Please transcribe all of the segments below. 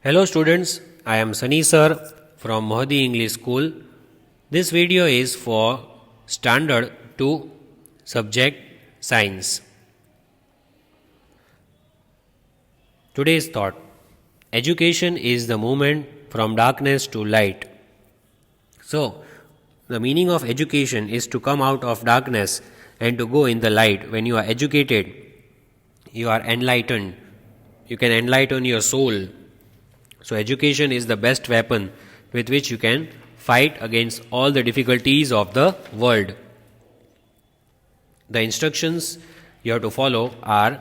Hello students, I am Sunny sir from Mahdi English School. This video is for Standard 2 subject Science. Today's thought: education is the movement from darkness to light. So, the meaning of education is to come out of darkness and to go in the light. When you are educated, you are enlightened. You can enlighten your soul. So education is the best weapon with which you can fight against all the difficulties of the world. The instructions you have to follow are: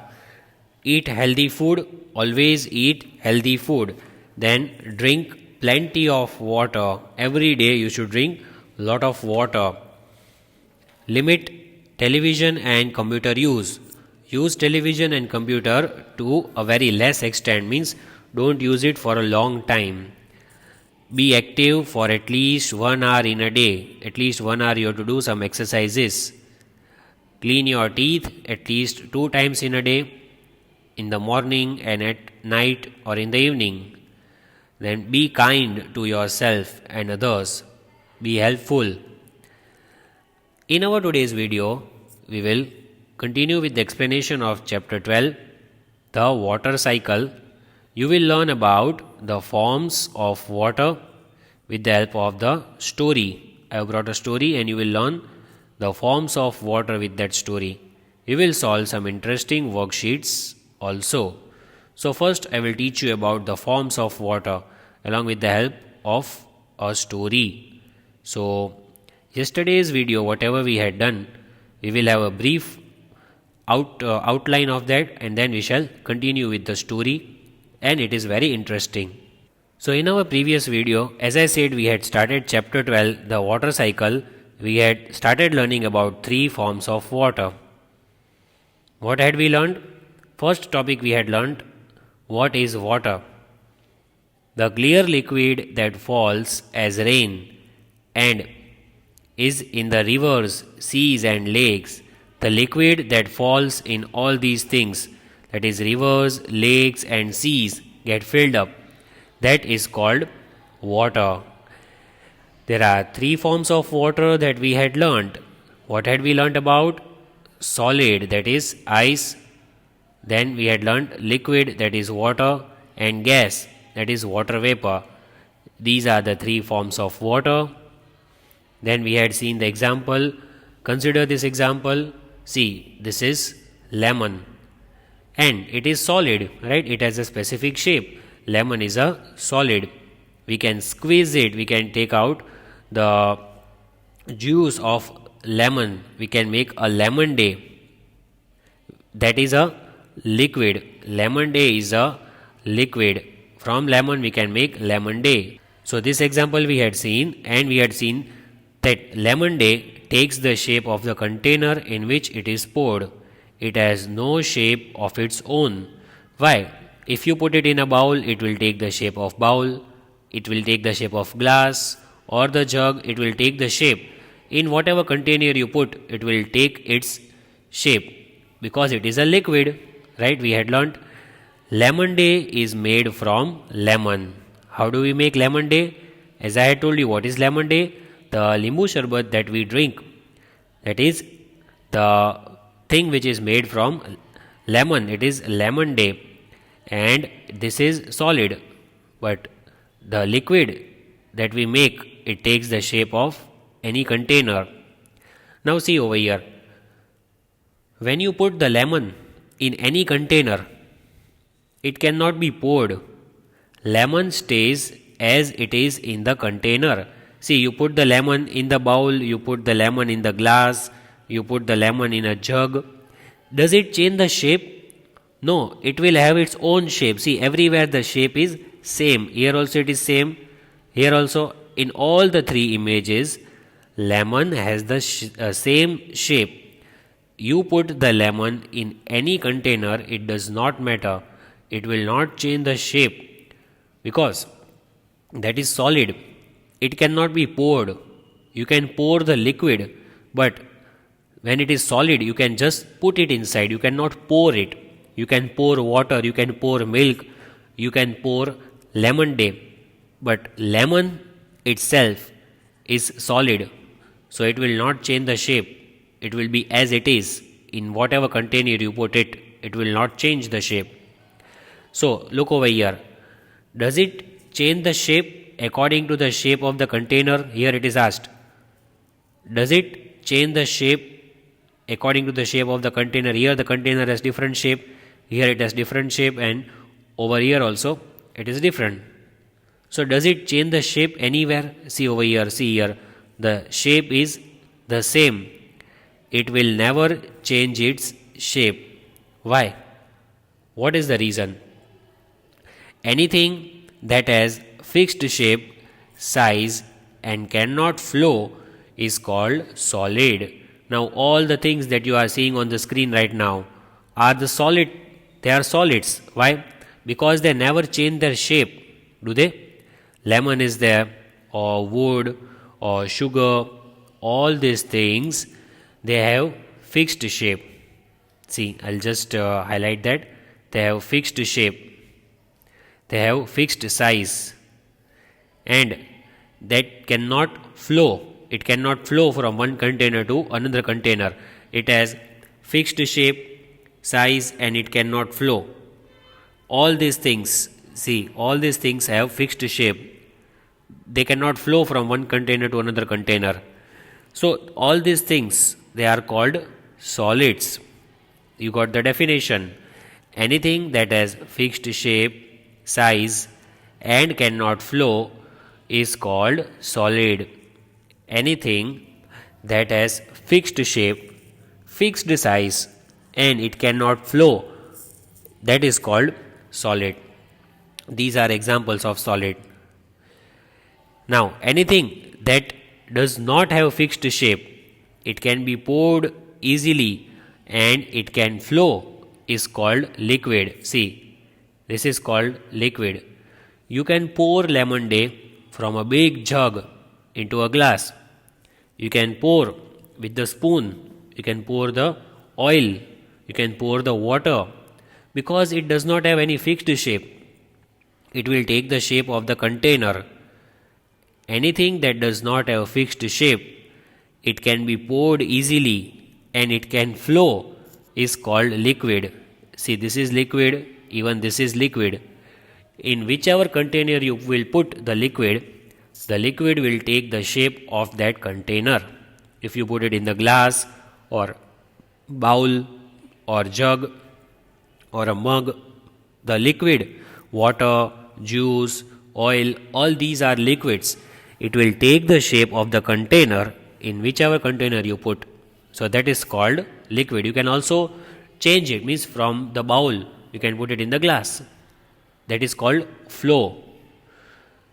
eat healthy food, always eat healthy food. Then drink plenty of water. Every day you should drink a lot of water. Limit television and computer use. Use television and computer to a very less extent, means don't use it for a long time. Be active for at least 1 hour in a day. At least 1 hour you have to do some exercises. Clean your teeth at least 2 times in a day, in the morning and at night or in the evening. Then be kind to yourself and others. Be helpful. In our today's video, we will continue with the explanation of chapter 12, the water cycle. You will learn about the forms of water with the help of the story. I have brought a story and you will learn the forms of water with that story. We will solve some interesting worksheets also. So first I will teach you about the forms of water along with the help of a story. So yesterday's video, whatever we had done, we will have a brief outline of that, and then we shall continue with the story. And it is very interesting. So in our previous video, as I said, we had started chapter 12, the water cycle. We had started learning about 3 forms of water. What had we learned? First topic we had learned, what is water? The clear liquid that falls as rain and is in the rivers, seas and lakes. The liquid that falls in all these things, that is rivers, lakes and seas, get filled up. That is called water. There are 3 forms of water that we had learnt. What had we learnt about? Solid, that is ice. Then we had learnt liquid, that is water, and gas, that is water vapor. These are the 3 forms of water. Then we had seen the example. Consider this example. See, this is lemon. And it is solid, right? It has a specific shape. Lemon is a solid. We can squeeze it. We can take out the juice of lemon. We can make a lemon day. That is a liquid. Lemon day is a liquid. From lemon we can make lemon day. So this example we had seen, and we had seen that lemon day takes the shape of the container in which it is poured. It has no shape of its own. Why? If you put it in a bowl, it will take the shape of bowl. It will take the shape of glass or the jug. It will take the shape. In whatever container you put, it will take its shape because it is a liquid. Right? We had learnt lemon day is made from lemon. How do we make lemon day? As I had told you, what is lemon day? The limbu sharbat that we drink. That is the thing which is made from lemon. It is lemon day, and this is solid, but the liquid that we make, it takes the shape of any container. Now see over here, when you put the lemon in any container, it cannot be poured. Lemon stays as it is in the container. See, you put the lemon in the bowl, you put the lemon in the glass, you put the lemon in a jug. Does it change the shape? No, it will have its own shape. See, everywhere the shape is same. Here also it is same. Here also, in all the 3 images, lemon has the same shape. You put the lemon in any container, it does not matter. It will not change the shape because that is solid. It cannot be poured. You can pour the liquid, but when it is solid, you can just put it inside. You cannot pour it. You can pour water, you can pour milk, you can pour lemon day, but lemon itself is solid, so it will not change the shape. It will be as it is. In whatever container you put it, it will not change the shape. So look over here. Does it change the shape according to the shape of the container? Here it is asked. Does it change the shape according to the shape of the container? Here the container has different shape, here it has different shape, and over here also it is different. So does it change the shape anywhere? See over here, see here. The shape is the same. It will never change its shape. Why? What is the reason? Anything that has fixed shape, size, and cannot flow is called solid. Now all the things that you are seeing on the screen right now are the solid. They are solids. Why? Because they never change their shape. Do they? Lemon is there, or wood, or sugar. All these things, they have fixed shape. See, I'll just highlight that. They have fixed shape. They have fixed size. And that cannot flow. It cannot flow from one container to another container. It has fixed shape, size, and it cannot flow. All these things, see, all these things have fixed shape. They cannot flow from one container to another container. So all these things, they are called solids. You got the definition. Anything that has fixed shape, size, and cannot flow is called solid. Anything that has fixed shape, fixed size, and it cannot flow, that is called solid. These are examples of solid. Now, anything that does not have fixed shape, it can be poured easily and it can flow, is called liquid. See, this is called liquid. You can pour lemonade from a big jug into a glass. You can pour with the spoon. You can pour the oil. You can pour the water. Because it does not have any fixed shape, it will take the shape of the container. Anything that does not have fixed shape, it can be poured easily and it can flow, is called liquid. See, this is liquid, even this is liquid. In whichever container you will put the liquid will take the shape of that container. If you put it in the glass or bowl or jug or a mug, the liquid, water, juice, oil, all these are liquids. It will take the shape of the container in whichever container you put. So that is called liquid. You can also change it, means from the bowl you can put it in the glass. That is called flow.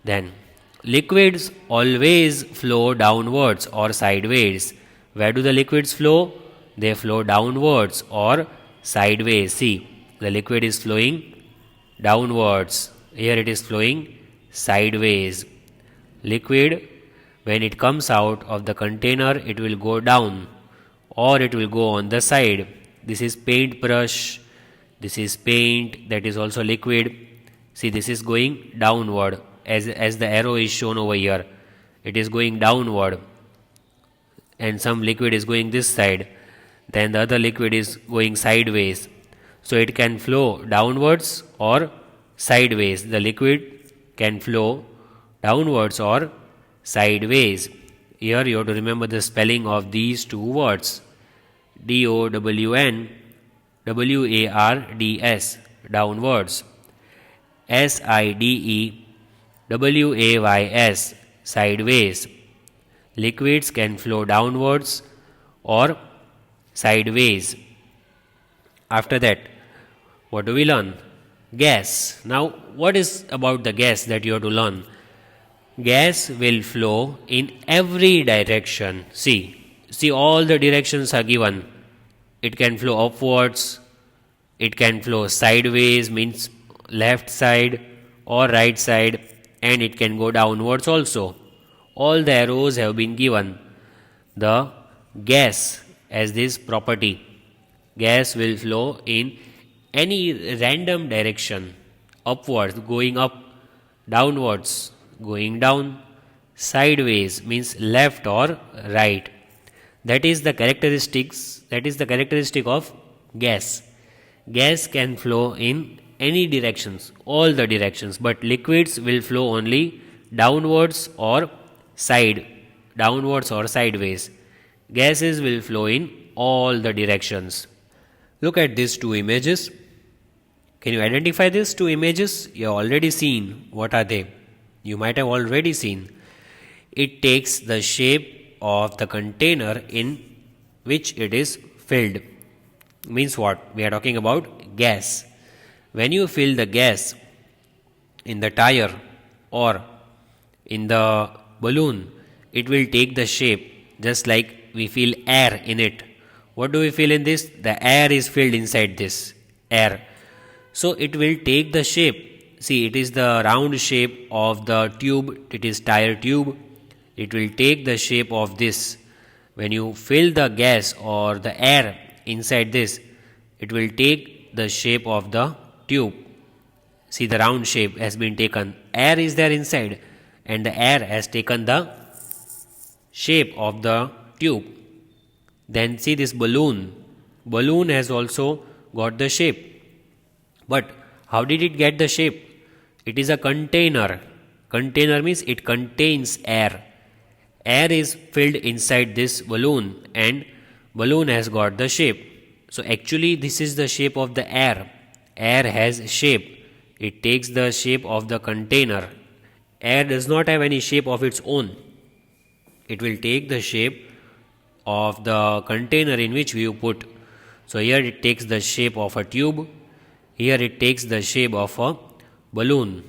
Then liquids always flow downwards or sideways. Where do the liquids flow? They flow downwards or sideways. See, the liquid is flowing downwards. Here it is flowing sideways. Liquid, when it comes out of the container, it will go down or it will go on the side. This is paint brush. This is paint, that is also liquid. See, this is going downward as the arrow is shown over here. It is going downward and some liquid is going this side. Then the other liquid is going sideways. So it can flow downwards or sideways. The liquid can flow downwards or sideways. Here you have to remember the spelling of these two words. DOWNWARDS, downwards. SIDEWAYS, sideways. Liquids can flow downwards or sideways. After that, what do we learn? Gas. Now, what is about the gas that you have to learn? Gas will flow in every direction. See, all the directions are given. It can flow upwards, it can flow sideways, means left side or right side, and it can go downwards also. All the arrows have been given. The gas has this property. Gas will flow in any random direction, upwards, going up, downwards, going down, sideways means left or right. That is the characteristic of gas. Gas can flow in any directions, all the directions, but liquids will flow only downwards or sideways. Gases will flow in all the directions. Look at these two images. Can you identify these two images? You have already seen. What are they? You might have already seen. It takes the shape of the container in which it is filled. Means what? We are talking about gas. When you fill the gas in the tire or in the balloon, it will take the shape just like we feel air in it. What do we feel in this? The air is filled inside this air. So it will take the shape. See, it is the round shape of the tube. It is tire tube. It will take the shape of this. When you fill the gas or the air inside this, it will take the shape of the tube. See, the round shape has been taken. Air is there inside and the air has taken the shape of the tube. Then see this balloon. Balloon has also got the shape. But how did it get the shape? It is a container. Container means it contains air. Air is filled inside this balloon and balloon has got the shape. So actually this is the shape of the air. Air has shape. It takes the shape of the container. Air does not have any shape of its own. It will take the shape of the container in which you put. So here it takes the shape of a tube. Here it takes the shape of a balloon.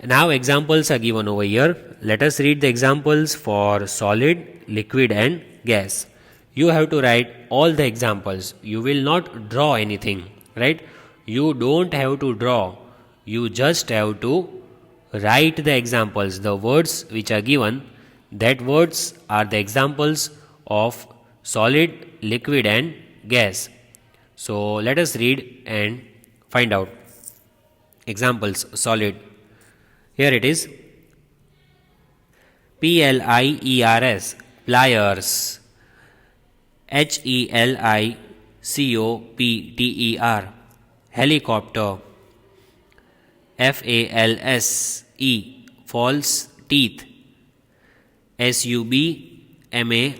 Now examples are given over here. Let us read the examples for solid, liquid and gas. You have to write all the examples. You will not draw anything, right? You don't have to draw. You just have to write the examples. The words which are given, that words are the examples of solid, liquid and gas. So let us read and find out. Examples, solid. Here it is. Pliers, pliers. Helicopter, helicopter. False, false teeth. Submarine,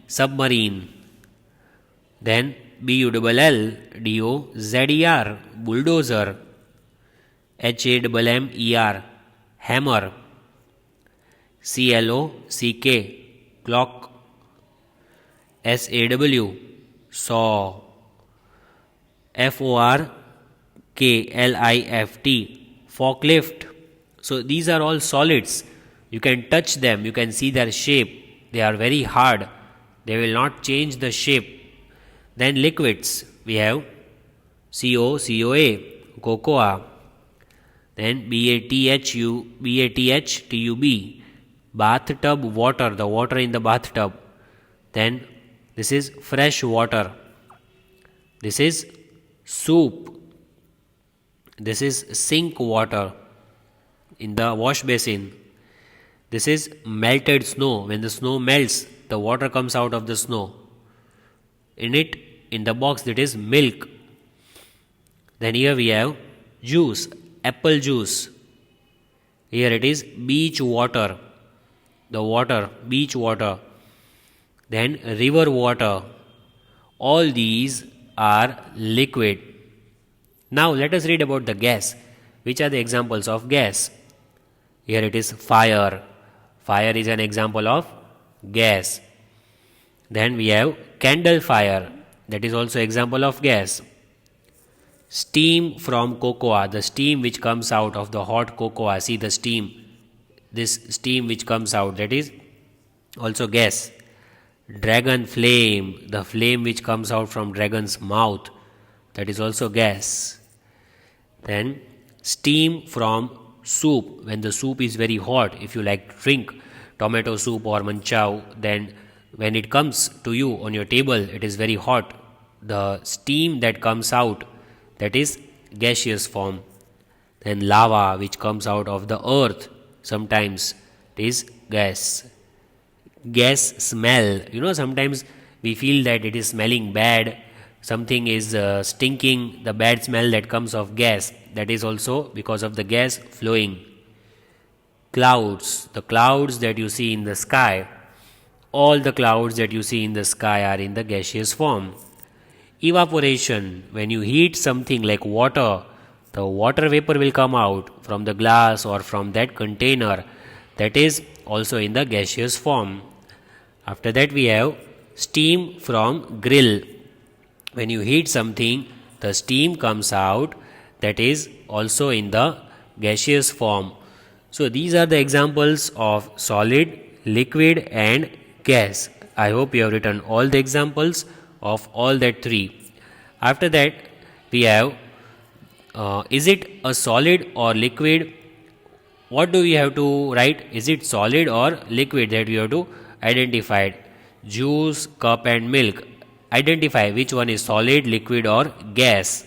submarine. Then Bulldozer, bulldozer. Hammer, hammer. Clock, clock. Saw. Forklift. So these are all solids. You can touch them, you can see their shape. They are very hard. They will not change the shape. Then liquids, we have COA, cocoa. Then BATHTUB, bathtub water, the water in the bathtub. Then this is fresh water. This is soup. This is sink water in the wash basin. This is melted snow. When the snow melts, the water comes out of the snow. In it, in the box, that is milk. Then here we have juice, apple juice. Here it is beach water, the water, beach water. Then river water. All these are liquid. Now let us read about the gas. Which are the examples of gas? Here it is fire. Fire is an example of gas. Then we have candle fire. That is also example of gas. Steam from cocoa. The steam which comes out of the hot cocoa. See the steam. This steam which comes out. That is also gas. Dragon flame. The flame which comes out from dragon's mouth. That is also gas. Then steam from soup. When the soup is very hot, if you like to drink tomato soup or manchow, then when it comes to you on your table, it is very hot. The steam that comes out, that is gaseous form. Then lava, which comes out of the earth, sometimes it is gas. Gas smell, sometimes we feel that it is smelling bad, something is stinking, the bad smell that comes of gas, that is also because of the gas flowing. Clouds, the clouds that you see in the sky, all the clouds that you see in the sky are in the gaseous form. Evaporation, when you heat something like water, the water vapor will come out from the glass or from that container, that is also in the gaseous form. After that we have steam from grill. When you heat something, the steam comes out, that is also in the gaseous form. So these are the examples of solid, liquid and gas. I hope you have written all the examples of all that three. After that we have is it a solid or liquid? What do we have to write? Is it solid or liquid, that we have to identify it. Juice, cup and milk. Identify which one is solid, liquid or gas.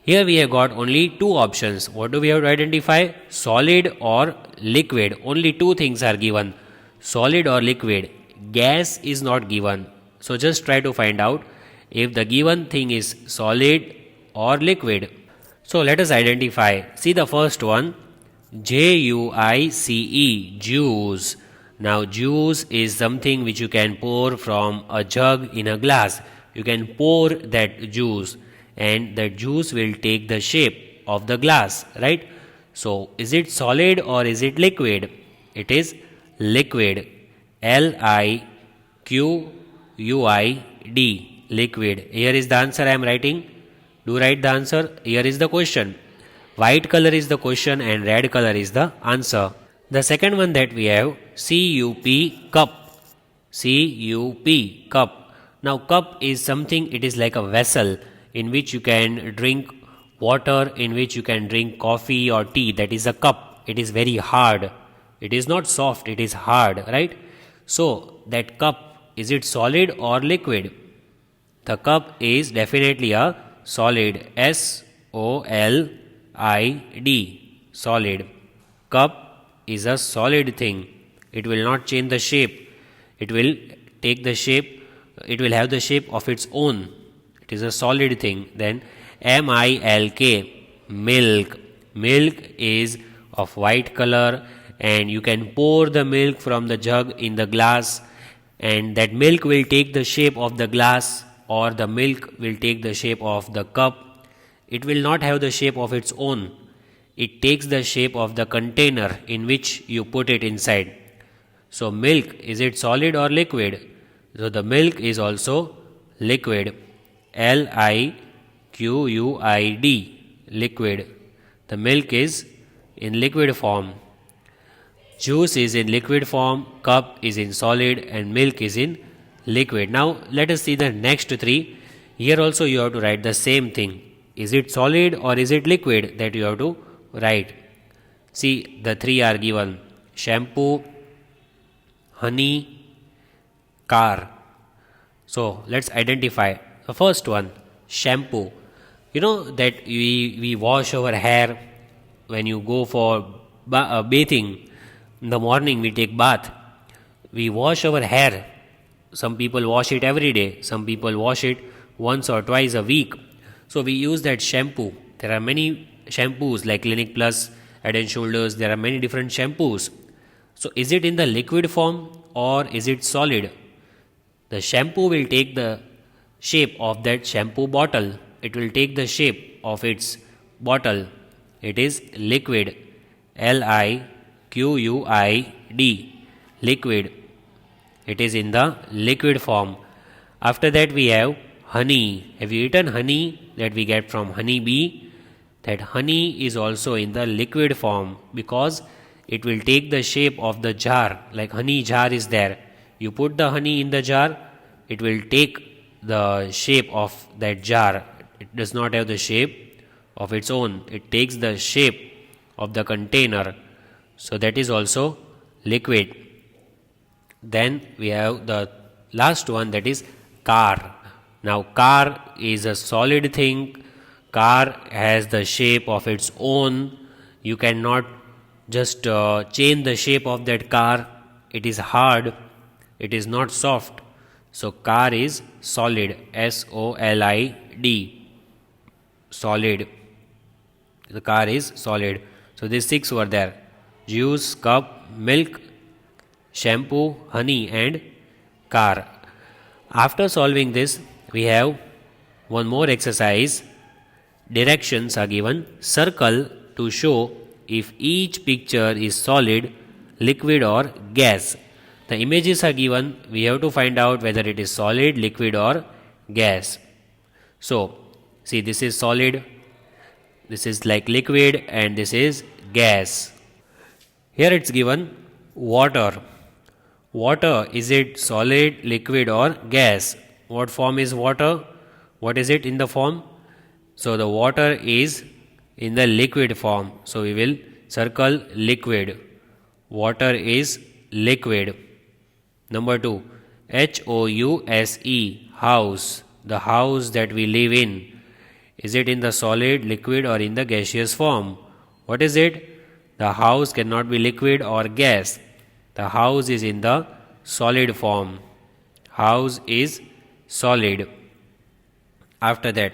Here we have got only two options. What do we have to identify? Solid or liquid. Only two things are given. Solid or liquid. Gas is not given. So just try to find out if the given thing is solid or liquid. So let us identify. See the first one. Juice, juice. Now juice is something which you can pour from a jug in a glass. You can pour that juice and that juice will take the shape of the glass, right? So is it solid or is it liquid? It is liquid. Liquid. Liquid. Here is the answer I am writing. Do write the answer. Here is the question. White color is the question and red color is the answer. The second one that we have, CUP, cup. CUP, cup. Now cup is something, it is like a vessel in which you can drink water, in which you can drink coffee or tea. That is a cup. It is very hard. It is not soft, it is hard, right? So that cup, is it solid or liquid? The cup is definitely a solid. SOLID. Solid. Cup is a solid thing. It will not change the shape. It will take the shape, it will have the shape of its own. It is a solid thing. Then MILK, milk. Milk is of white color and you can pour the milk from the jug in the glass and that milk will take the shape of the glass or the milk will take the shape of the cup. It will not have the shape of its own. It takes the shape of the container in which you put it inside. So milk, is it solid or liquid? So the milk is also liquid. LIQUID, liquid. The milk is in liquid form. Juice is in liquid form, cup is in solid and milk is in liquid. Now let us see the next three. Here also you have to write the same thing. Is it solid or is it liquid, that you have to write. See, the three are given. Shampoo, honey, car. So let's identify. The first one, shampoo. You know that we wash our hair when you go for bathing. In the morning we take bath. We wash our hair. Some people wash it every day. Some people wash it once or twice a week. So we use that shampoo. There are many shampoos like Clinic Plus, Head and Shoulders. There are many different shampoos. So is it in the liquid form or is it solid? The shampoo will take the shape of that shampoo bottle. It will take the shape of its bottle. It is liquid. LIQUID. Liquid. It is in the liquid form. After that we have honey. Have you eaten honey that we get from honey bee? That honey is also in the liquid form because it will take the shape of the jar. Like honey jar is there. You put the honey in the jar, it will take the shape of that jar. It does not have the shape of its own. It takes the shape of the container. So that is also liquid. Then we have the last one, that is car. Now car is a solid thing. Car has the shape of its own. You cannot just change the shape of that car. It is hard, it is not soft. So car is solid, SOLID, solid. The car is solid. So these 6 were there: juice, cup, milk, shampoo, honey, and car. After solving this, we have one more exercise. Directions are given. Circle to show if each picture is solid, liquid, or gas. The images are given. We have to find out whether it is solid, liquid, or gas. So, see, this is solid, this is like liquid, and this is gas. Here it's given water. Water, is it solid, liquid, or gas? What form is water? What is it in the form? So the water is in the liquid form. So we will circle liquid. Water is liquid. Number 2, HOUSE, house. The house that we live in. Is it in the solid, liquid, or in the gaseous form? What is it? The house cannot be liquid or gas. The house is in the solid form. House is solid. After that,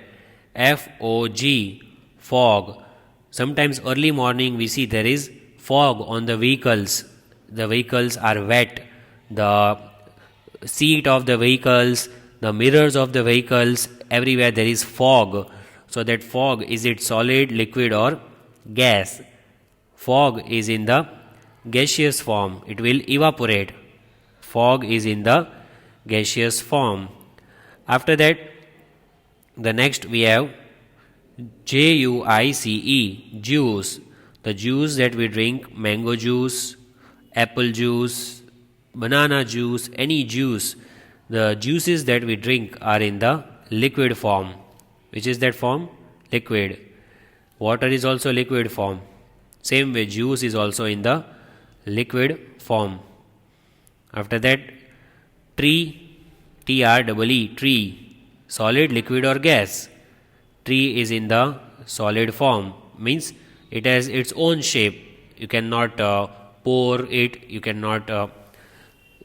FOG, fog. Sometimes early morning we see there is fog on the vehicles. The vehicles are wet. The seat of the vehicles, the mirrors of the vehicles, everywhere there is fog. So that fog, is it solid, liquid, or gas? Fog is in the gaseous form. It will evaporate. Fog is in the gaseous form. After that, the next we have JUICE, juice. The juice that we drink, mango juice, apple juice, banana juice, any juice. The juices that we drink are in the liquid form. Which is that form? Liquid. Water is also liquid form. Same way, juice is also in the liquid form. After that, tree, TREE, tree. Solid, liquid, or gas? Tree is in the solid form. Means it has its own shape. You cannot pour it. You cannot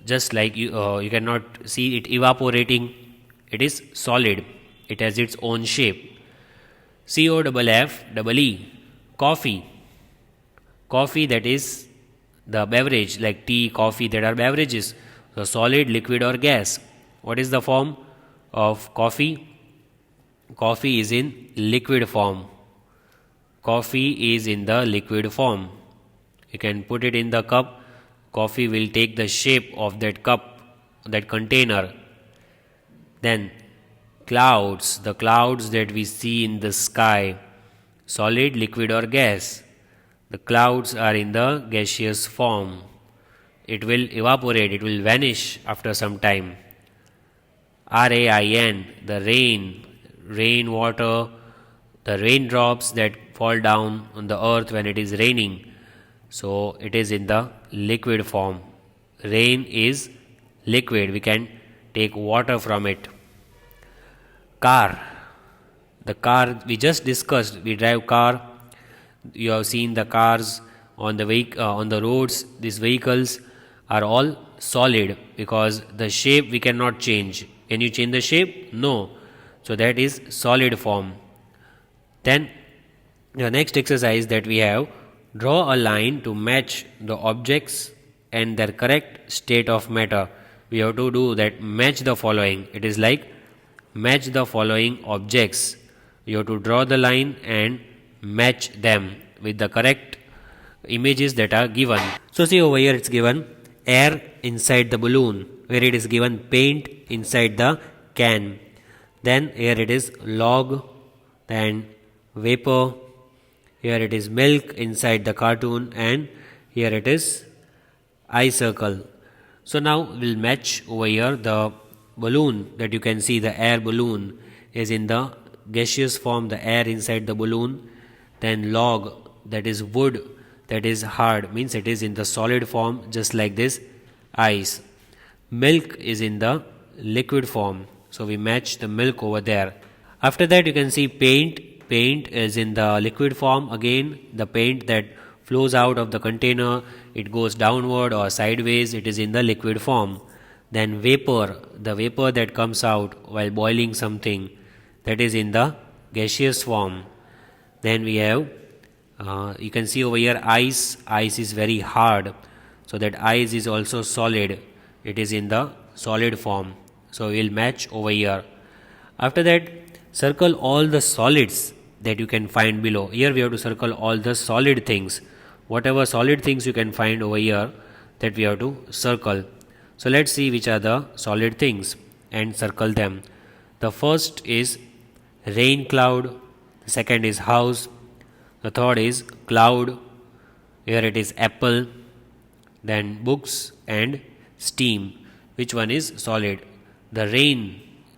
just like you cannot see it evaporating. It is solid. It has its own shape. COFFE, coffee. Coffee, that is the beverage, like tea, coffee, that are beverages. So solid, liquid, or gas? What is the form of coffee? Coffee is in liquid form. Coffee is in the liquid form. You can put it in the cup. Coffee will take the shape of that cup, that container. Then clouds, the clouds that we see in the sky. Solid, liquid, or gas? The clouds are in the gaseous form. It will evaporate, it will vanish after some time. RAIN, the rain, rainwater, the raindrops that fall down on the earth when it is raining. So it is in the liquid form. Rain is liquid, we can take water from it. Car, the car we just discussed, we drive car. You have seen the cars on the roads. These vehicles are all solid because the shape we cannot change. Can you change the shape? No. So that is solid form. Then the next exercise that we have, draw a line to match the objects and their correct state of matter. We have to do that, match the following. It is like match the following objects. You have to draw the line and match them with the correct images that are given. So see over here it's given air inside the balloon, where it is given paint inside the can. Then here it is log, then vapor, here it is milk inside the cartoon, and here it is eye circle. So now we'll match over here the balloon that you can see. The air balloon is in the gaseous form, the air inside the balloon. Then log, that is wood, that is hard, means it is in the solid form, just like this ice. Milk is in the liquid form, so we match the milk over there. After that you can see paint paint is in the liquid form. Again, the paint that flows out of the container, it goes downward or sideways, it is in the liquid form. Then vapor, the vapor that comes out while boiling something, that is in the gaseous form. Then we have, you can see over here, ice. Ice is very hard, so that ice is also solid, it is in the solid form. So we will match over here. After that, circle all the solids that you can find below. Here we have to circle all the solid things. Whatever solid things you can find over here, that we have to circle. So let's see which are the solid things and circle them. The first is rain cloud, the second is house, the third is cloud, here it is apple, then books and steam. Which one is solid? The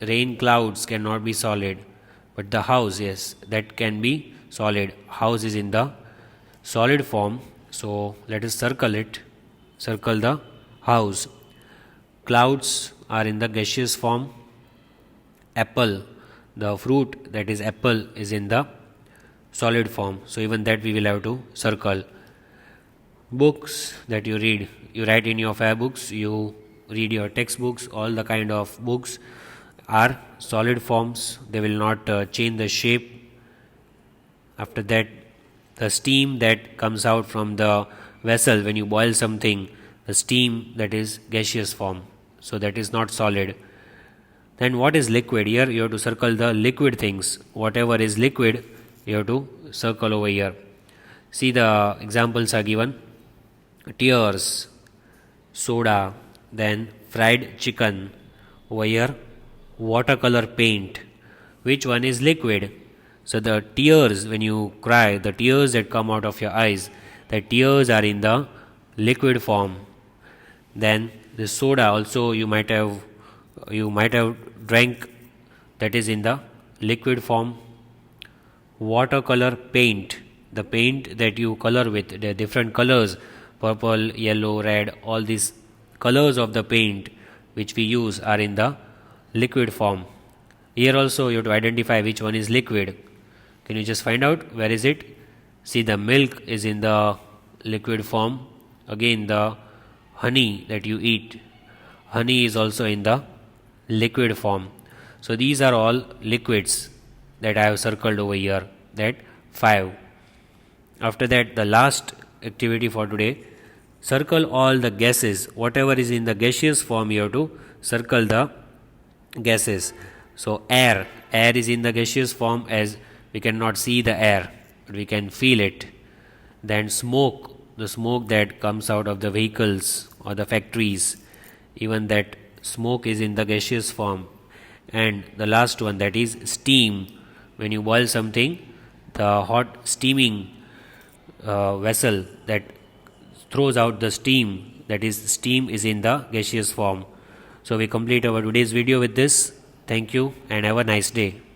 rain clouds cannot be solid, but the house, yes, that can be solid. House is in the solid form, so let us circle it. Circle the house. Clouds are in the gaseous form. Apple, the fruit that is apple, is in the solid form, so even that we will have to circle. Books that you read, you write in your fair books, you read your textbooks, all the kind of books are solid forms, they will not change the shape. After that, the steam that comes out from the vessel when you boil something, the steam, that is gaseous form, so that is not solid. Then what is liquid? Here you have to circle the liquid things. Whatever is liquid, you have to circle over here. See, the examples are given: tears, soda, then fried chicken. Over here, watercolor paint. Which one is liquid? So the tears, when you cry, the tears that come out of your eyes, the tears are in the liquid form. Then the soda also you might have drank, that is in the liquid form. Watercolor paint, the paint that you color with, the different colors, purple, yellow, red, all these colors of the paint which we use are in the liquid form. Here also you have to identify which one is liquid. Can you just find out where is it? See, the milk is in the liquid form. Again, the honey that you eat, honey is also in the liquid form. So these are all liquids that I have circled over here, that 5. After that, the last activity for today, circle all the gases. Whatever is in the gaseous form, you have to circle the gases. So air is in the gaseous form, as we cannot see the air, but we can feel it. Then smoke, the smoke that comes out of the vehicles or the factories, even that smoke is in the gaseous form. And the last one, that is steam. When you boil something, the hot steaming vessel that throws out the steam, that is steam, is in the gaseous form. So we complete our today's video with this. Thank you and have a nice day.